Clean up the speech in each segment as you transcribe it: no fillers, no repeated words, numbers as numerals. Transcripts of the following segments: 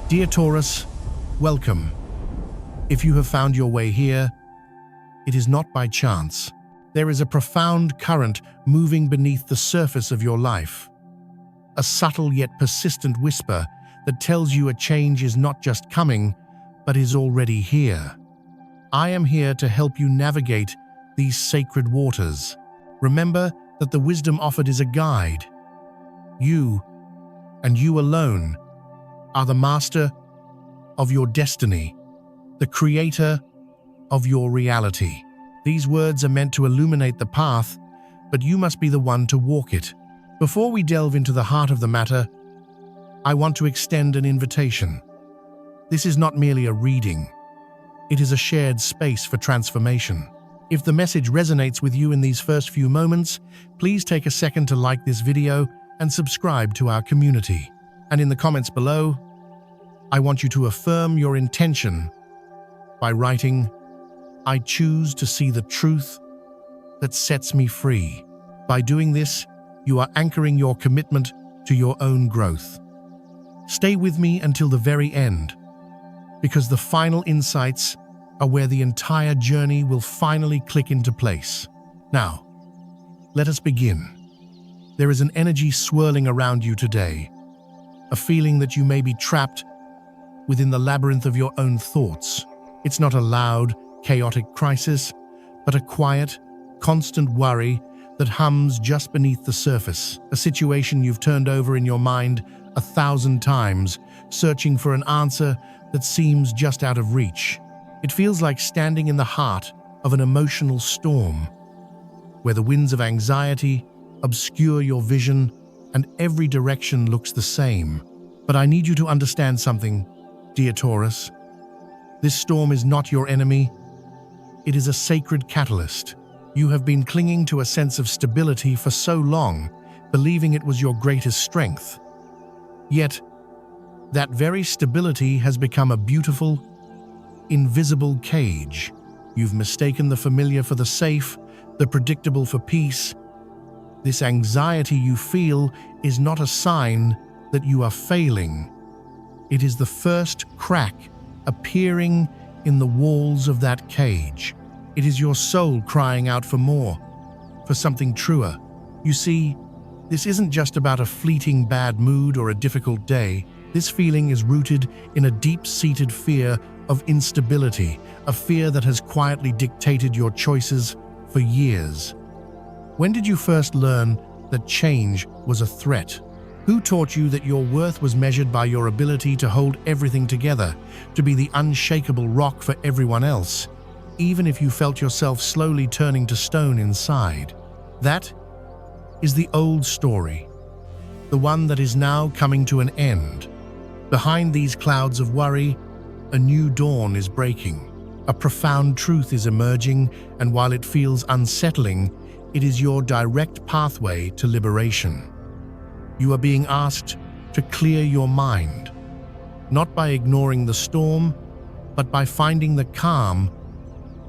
Dear Taurus, welcome. If you have found your way here, it is not by chance. There is a profound current moving beneath the surface of your life. A subtle yet persistent whisper that tells you a change is not just coming, but is already here. I am here to help you navigate these sacred waters. Remember that the wisdom offered is a guide. You, and you alone, are the master of your destiny, the creator of your reality. These words are meant to illuminate the path, but you must be the one to walk it. Before we delve into the heart of the matter, I want to extend an invitation. This is not merely a reading. It is a shared space for transformation. If the message resonates with you in these first few moments, please take a second to like this video and subscribe to our community. And in the comments below, I want you to affirm your intention by writing, "I choose to see the truth that sets me free." By doing this, you are anchoring your commitment to your own growth. Stay with me until the very end, because the final insights are where the entire journey will finally click into place. Now, let us begin. There is an energy swirling around you today, a feeling that you may be trapped within the labyrinth of your own thoughts. It's not a loud, chaotic crisis, but a quiet, constant worry that hums just beneath the surface, a situation you've turned over in your mind 1,000 times, searching for an answer that seems just out of reach. It feels like standing in the heart of an emotional storm, where the winds of anxiety obscure your vision and every direction looks the same. But I need you to understand something, dear Taurus. This storm is not your enemy. It is a sacred catalyst. You have been clinging to a sense of stability for so long, believing it was your greatest strength. Yet, that very stability has become a beautiful, invisible cage. You've mistaken the familiar for the safe, the predictable for peace. This anxiety you feel is not a sign that you are failing. It is the first crack appearing in the walls of that cage. It is your soul crying out for more, for something truer. You see, this isn't just about a fleeting bad mood or a difficult day. This feeling is rooted in a deep-seated fear of instability, a fear that has quietly dictated your choices for years. When did you first learn that change was a threat? Who taught you that your worth was measured by your ability to hold everything together, to be the unshakable rock for everyone else, even if you felt yourself slowly turning to stone inside? That is the old story, the one that is now coming to an end. Behind these clouds of worry, a new dawn is breaking. A profound truth is emerging, and while it feels unsettling, it is your direct pathway to liberation. You are being asked to clear your mind, not by ignoring the storm, but by finding the calm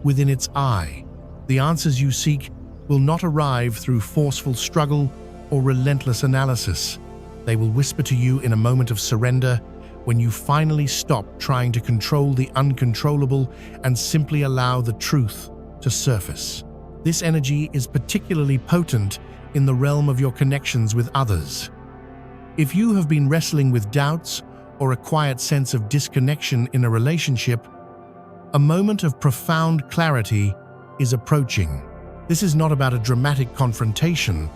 within its eye. The answers you seek will not arrive through forceful struggle or relentless analysis. They will whisper to you in a moment of surrender, when you finally stop trying to control the uncontrollable and simply allow the truth to surface. This energy is particularly potent in the realm of your connections with others. If you have been wrestling with doubts or a quiet sense of disconnection in a relationship, a moment of profound clarity is approaching. This is not about a dramatic confrontation,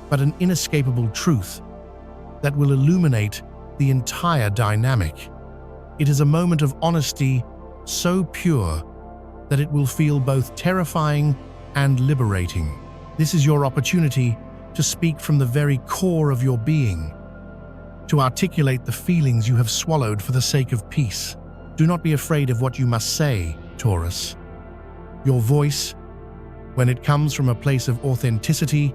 but an inescapable truth that will illuminate the entire dynamic. It is a moment of honesty so pure that it will feel both terrifying and liberating. This is your opportunity to speak from the very core of your being, to articulate the feelings you have swallowed for the sake of peace. Do not be afraid of what you must say, Taurus. Your voice, when it comes from a place of authenticity,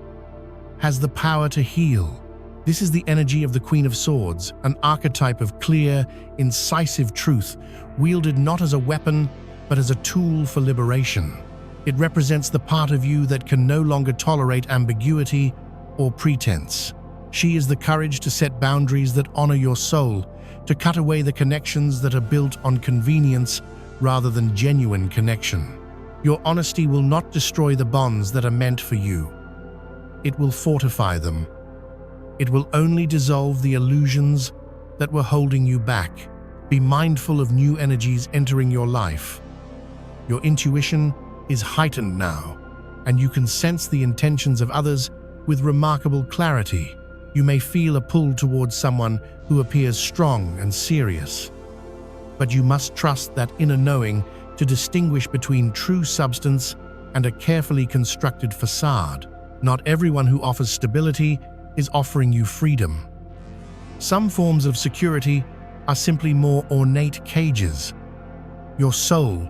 has the power to heal. This is the energy of the Queen of Swords, an archetype of clear, incisive truth, wielded not as a weapon, but as a tool for liberation. It represents the part of you that can no longer tolerate ambiguity or pretense. She is the courage to set boundaries that honor your soul, to cut away the connections that are built on convenience rather than genuine connection. Your honesty will not destroy the bonds that are meant for you. It will fortify them. It will only dissolve the illusions that were holding you back. Be mindful of new energies entering your life. Your intuition is heightened now, and you can sense the intentions of others with remarkable clarity. You may feel a pull towards someone who appears strong and serious. But you must trust that inner knowing to distinguish between true substance and a carefully constructed facade. Not everyone who offers stability is offering you freedom. Some forms of security are simply more ornate cages. Your soul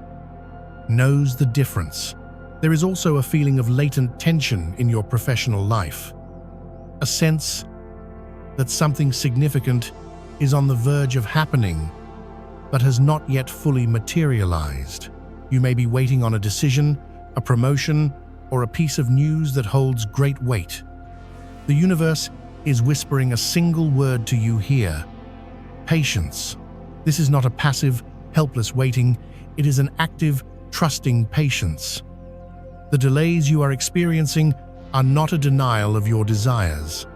knows the difference. There is also a feeling of latent tension in your professional life. A sense that something significant is on the verge of happening, but has not yet fully materialized. You may be waiting on a decision, a promotion, or a piece of news that holds great weight. The universe is whispering a single word to you here: patience. This is not a passive, helpless waiting. It is an active, trusting patience. The delays you are experiencing are not a denial of your desires.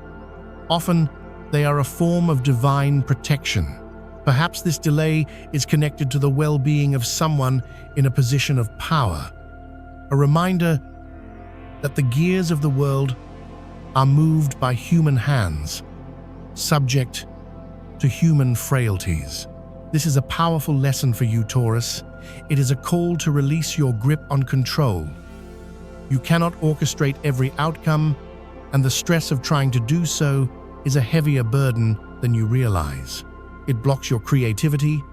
Often, they are a form of divine protection. Perhaps this delay is connected to the well-being of someone in a position of power. A reminder that the gears of the world are moved by human hands, subject to human frailties. This is a powerful lesson for you, Taurus. It is a call to release your grip on control. You cannot orchestrate every outcome, and the stress of trying to do so is a heavier burden than you realize. It blocks your creativity,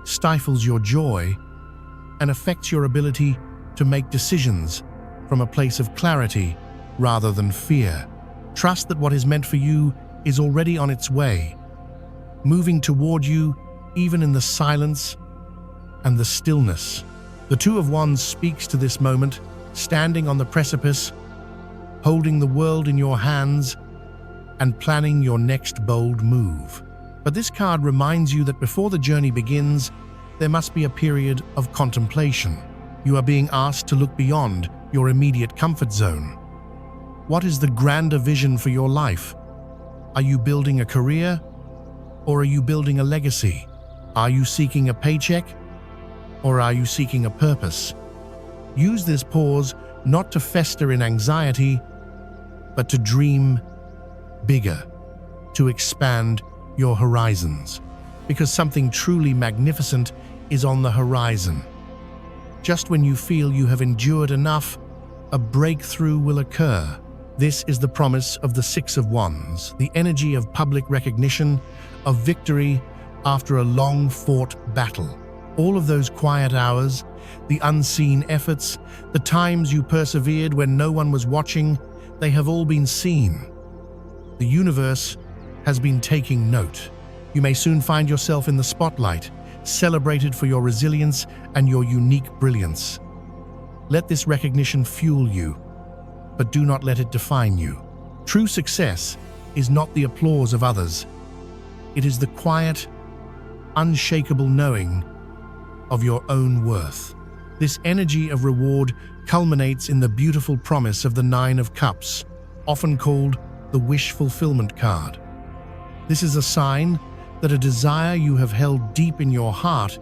stifles your joy, and affects your ability to make decisions from a place of clarity rather than fear. Trust that what is meant for you is already on its way, moving toward you even in the silence and the stillness. The Two of Wands speaks to this moment, standing on the precipice, holding the world in your hands and planning your next bold move. But this card reminds you that before the journey begins, there must be a period of contemplation. You are being asked to look beyond your immediate comfort zone. What is the grander vision for your life? Are you building a career, or are you building a legacy? Are you seeking a paycheck, or are you seeking a purpose? Use this pause not to fester in anxiety, but to dream bigger, to expand your horizons, because something truly magnificent is on the horizon. Just when you feel you have endured enough, a breakthrough will occur. This is the promise of the Six of Wands, the energy of public recognition, of victory after a long-fought battle. All of those quiet hours, the unseen efforts, the times you persevered when no one was watching, they have all been seen. The universe has been taking note. You may soon find yourself in the spotlight, celebrated for your resilience and your unique brilliance. Let this recognition fuel you, but do not let it define you. True success is not the applause of others. It is the quiet, unshakable knowing of your own worth. This energy of reward culminates in the beautiful promise of the Nine of Cups, often called the wish fulfillment card. This is a sign that a desire you have held deep in your heart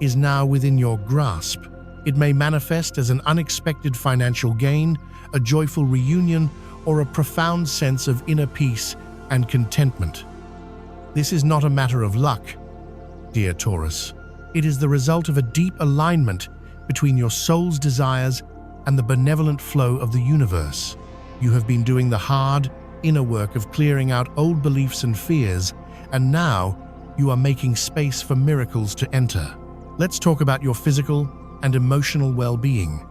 is now within your grasp. It may manifest as an unexpected financial gain, a joyful reunion, or a profound sense of inner peace and contentment. This is not a matter of luck, dear Taurus. It is the result of a deep alignment between your soul's desires and the benevolent flow of the universe. You have been doing the hard, inner work of clearing out old beliefs and fears, and now you are making space for miracles to enter. Let's talk about your physical and emotional well-being,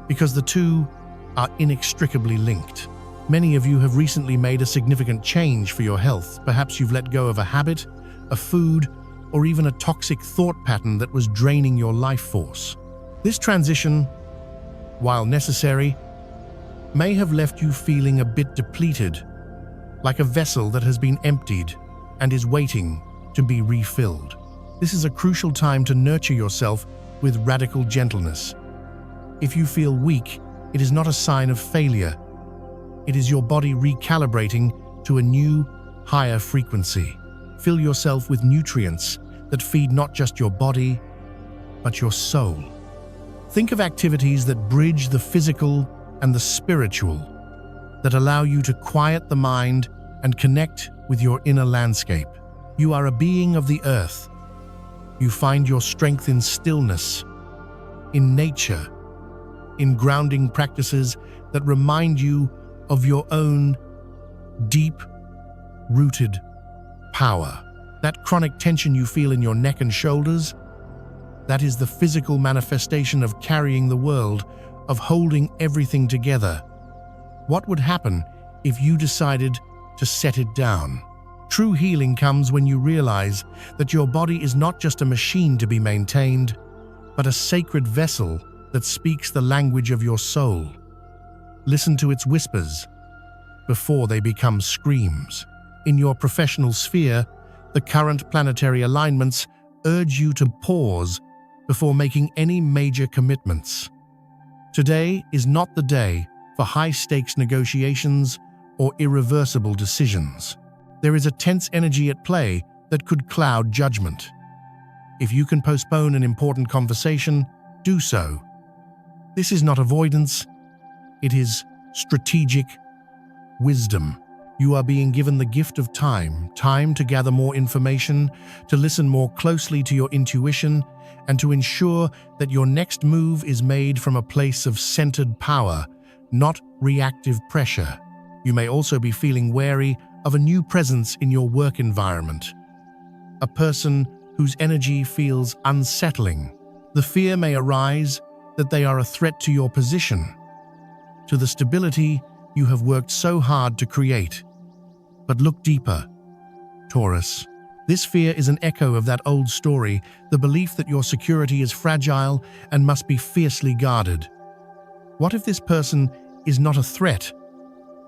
because the two are inextricably linked. Many of you have recently made a significant change for your health. Perhaps you've let go of a habit, a food, or even a toxic thought pattern that was draining your life force. This transition, while necessary, may have left you feeling a bit depleted, like a vessel that has been emptied and is waiting to be refilled. This is a crucial time to nurture yourself with radical gentleness. If you feel weak, it is not a sign of failure. It is your body recalibrating to a new, higher frequency. Fill yourself with nutrients that feed not just your body, but your soul. Think of activities that bridge the physical and the spiritual, that allow you to quiet the mind and connect with your inner landscape. You are a being of the earth. You find your strength in stillness, in nature, in grounding practices that remind you of your own deep-rooted power. That chronic tension you feel in your neck and shoulders, that is the physical manifestation of carrying the world, of holding everything together. What would happen if you decided to set it down? True healing comes when you realize that your body is not just a machine to be maintained, but a sacred vessel that speaks the language of your soul. Listen to its whispers before they become screams. In your professional sphere, the current planetary alignments urge you to pause before making any major commitments. Today is not the day for high-stakes negotiations or irreversible decisions. There is a tense energy at play that could cloud judgment. If you can postpone an important conversation, do so. This is not avoidance, it is strategic wisdom. You are being given the gift of time to gather more information, to listen more closely to your intuition, and to ensure that your next move is made from a place of centered power, not reactive pressure. You may also be feeling wary of a new presence in your work environment, a person whose energy feels unsettling. The fear may arise that they are a threat to your position, to the stability you have worked so hard to create. But look deeper, Taurus. This fear is an echo of that old story, the belief that your security is fragile and must be fiercely guarded. What if this person is not a threat,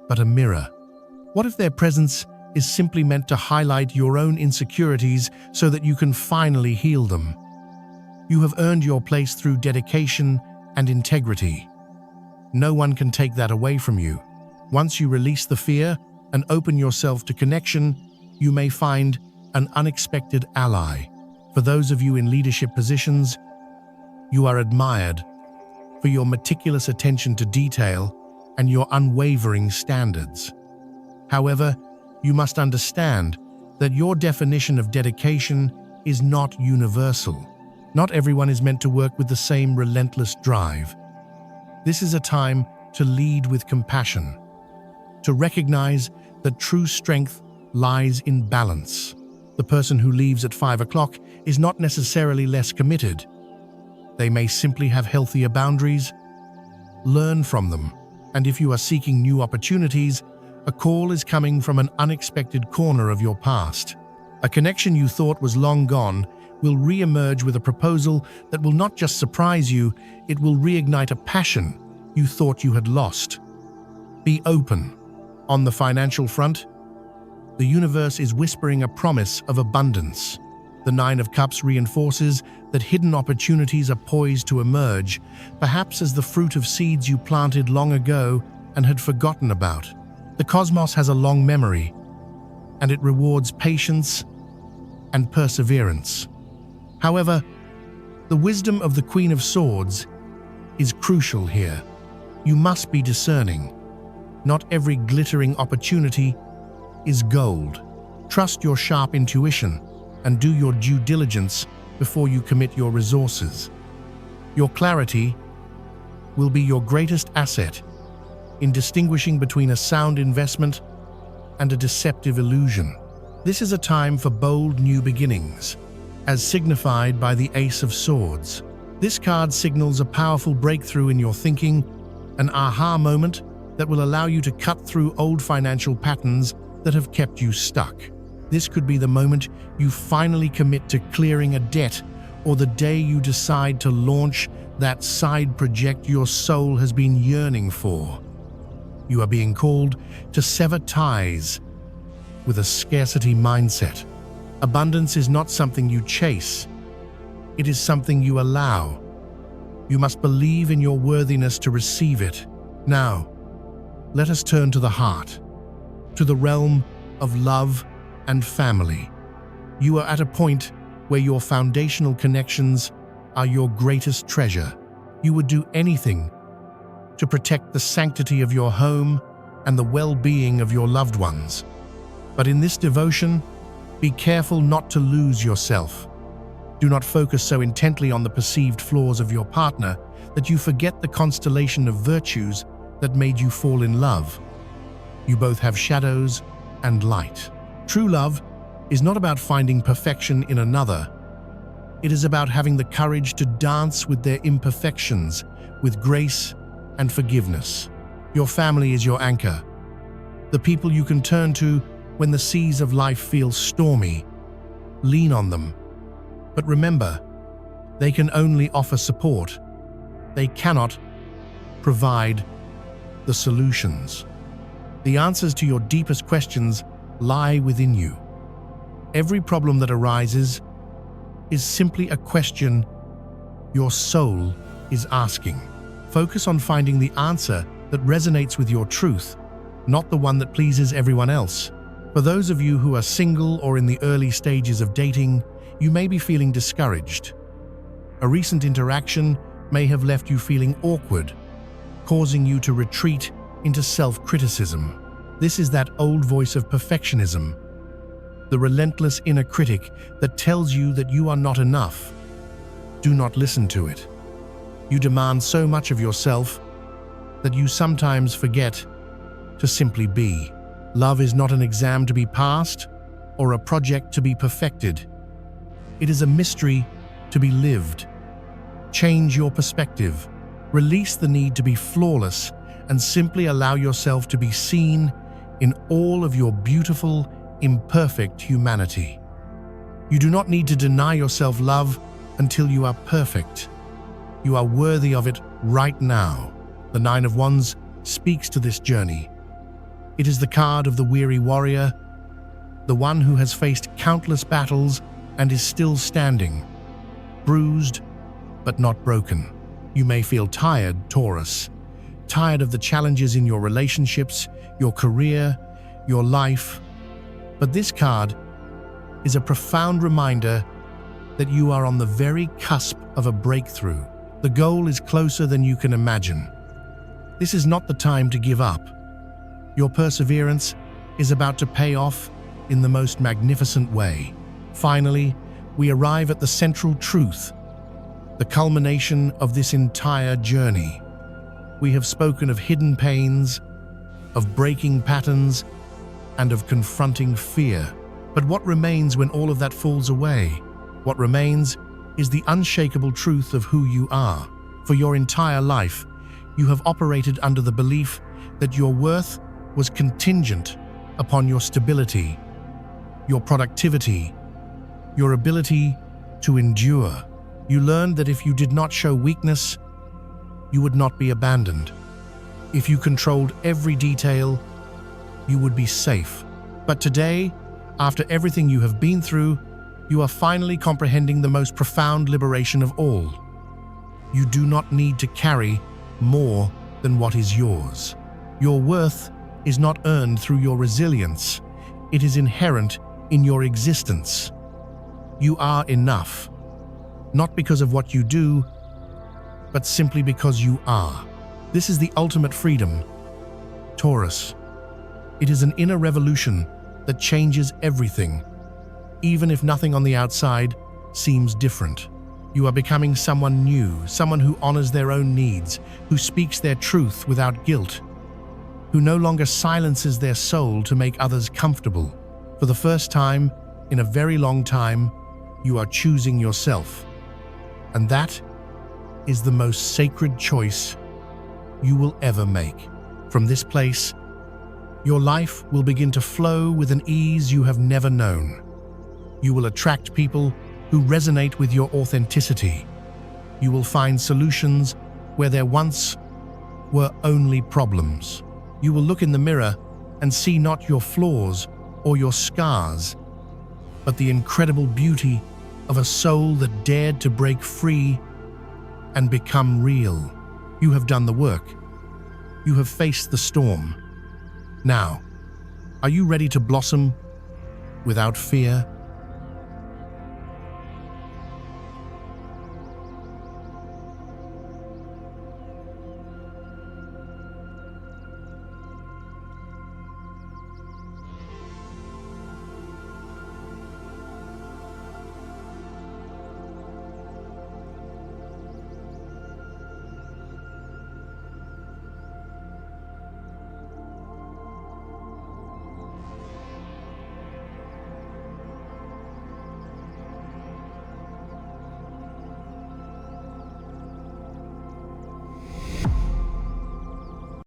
but a mirror? What if their presence is simply meant to highlight your own insecurities so that you can finally heal them? You have earned your place through dedication and integrity. No one can take that away from you. Once you release the fear and open yourself to connection, you may find an unexpected ally. For those of you in leadership positions, you are admired for your meticulous attention to detail and your unwavering standards. However, you must understand that your definition of dedication is not universal. Not everyone is meant to work with the same relentless drive. This is a time to lead with compassion, to recognize that true strength lies in balance. The person who leaves at 5 o'clock is not necessarily less committed. They may simply have healthier boundaries. Learn from them. And if you are seeking new opportunities, a call is coming from an unexpected corner of your past. A connection you thought was long gone will re-emerge with a proposal that will not just surprise you, it will reignite a passion you thought you had lost. Be open. On the financial front, the universe is whispering a promise of abundance. The Nine of Cups reinforces that hidden opportunities are poised to emerge, perhaps as the fruit of seeds you planted long ago and had forgotten about. The cosmos has a long memory, and it rewards patience and perseverance. However, the wisdom of the Queen of Swords is crucial here. You must be discerning. Not every glittering opportunity is gold. Trust your sharp intuition and do your due diligence before you commit your resources. Your clarity will be your greatest asset in distinguishing between a sound investment and a deceptive illusion. This is a time for bold new beginnings, as signified by the Ace of Swords. This card signals a powerful breakthrough in your thinking, an aha moment that will allow you to cut through old financial patterns that have kept you stuck. This could be the moment you finally commit to clearing a debt, or the day you decide to launch that side project your soul has been yearning for. You are being called to sever ties with a scarcity mindset. Abundance is not something you chase. It is something you allow. You must believe in your worthiness to receive it. Now, let us turn to the heart, to the realm of love and family. You are at a point where your foundational connections are your greatest treasure. You would do anything to protect the sanctity of your home and the well-being of your loved ones. But in this devotion, be careful not to lose yourself. Do not focus so intently on the perceived flaws of your partner that you forget the constellation of virtues that made you fall in love. You both have shadows and light. True love is not about finding perfection in another. It is about having the courage to dance with their imperfections with grace and forgiveness. Your family is your anchor, the people you can turn to when the seas of life feel stormy. Lean on them. But remember, they can only offer support. They cannot provide the solutions. The answers to your deepest questions lie within you. Every problem that arises is simply a question your soul is asking. Focus on finding the answer that resonates with your truth, not the one that pleases everyone else. For those of you who are single or in the early stages of dating, you may be feeling discouraged. A recent interaction may have left you feeling awkward, causing you to retreat into self-criticism. This is that old voice of perfectionism, the relentless inner critic that tells you that you are not enough. Do not listen to it. You demand so much of yourself that you sometimes forget to simply be. Love is not an exam to be passed or a project to be perfected. It is a mystery to be lived. Change your perspective. Release the need to be flawless and simply allow yourself to be seen in all of your beautiful, imperfect humanity. You do not need to deny yourself love until you are perfect. You are worthy of it right now. The Nine of Wands speaks to this journey. It is the card of the weary warrior, the one who has faced countless battles and is still standing, bruised but not broken. You may feel tired, Taurus, tired of the challenges in your relationships, your career, your life. But this card is a profound reminder that you are on the very cusp of a breakthrough. The goal is closer than you can imagine. This is not the time to give up. Your perseverance is about to pay off in the most magnificent way. Finally, we arrive at the central truth, the culmination of this entire journey. We have spoken of hidden pains, of breaking patterns, and of confronting fear. But what remains when all of that falls away? What remains is the unshakable truth of who you are. For your entire life, you have operated under the belief that your worth was contingent upon your stability, your productivity, your ability to endure. You learned that if you did not show weakness, you would not be abandoned. If you controlled every detail, you would be safe. But today, after everything you have been through, you are finally comprehending the most profound liberation of all. You do not need to carry more than what is yours. Your worth is not earned through your resilience. It is inherent in your existence. You are enough, not because of what you do, but simply because you are. This is the ultimate freedom, Taurus. It is an inner revolution that changes everything, even if nothing on the outside seems different. You are becoming someone new, someone who honors their own needs, who speaks their truth without guilt, who no longer silences their soul to make others comfortable. For the first time in a very long time, you are choosing yourself. And that is the most sacred choice you will ever make. From this place, your life will begin to flow with an ease you have never known. You will attract people who resonate with your authenticity. You will find solutions where there once were only problems. You will look in the mirror and see not your flaws or your scars, but the incredible beauty of a soul that dared to break free and become real. You have done the work. You have faced the storm. Now, are you ready to blossom without fear?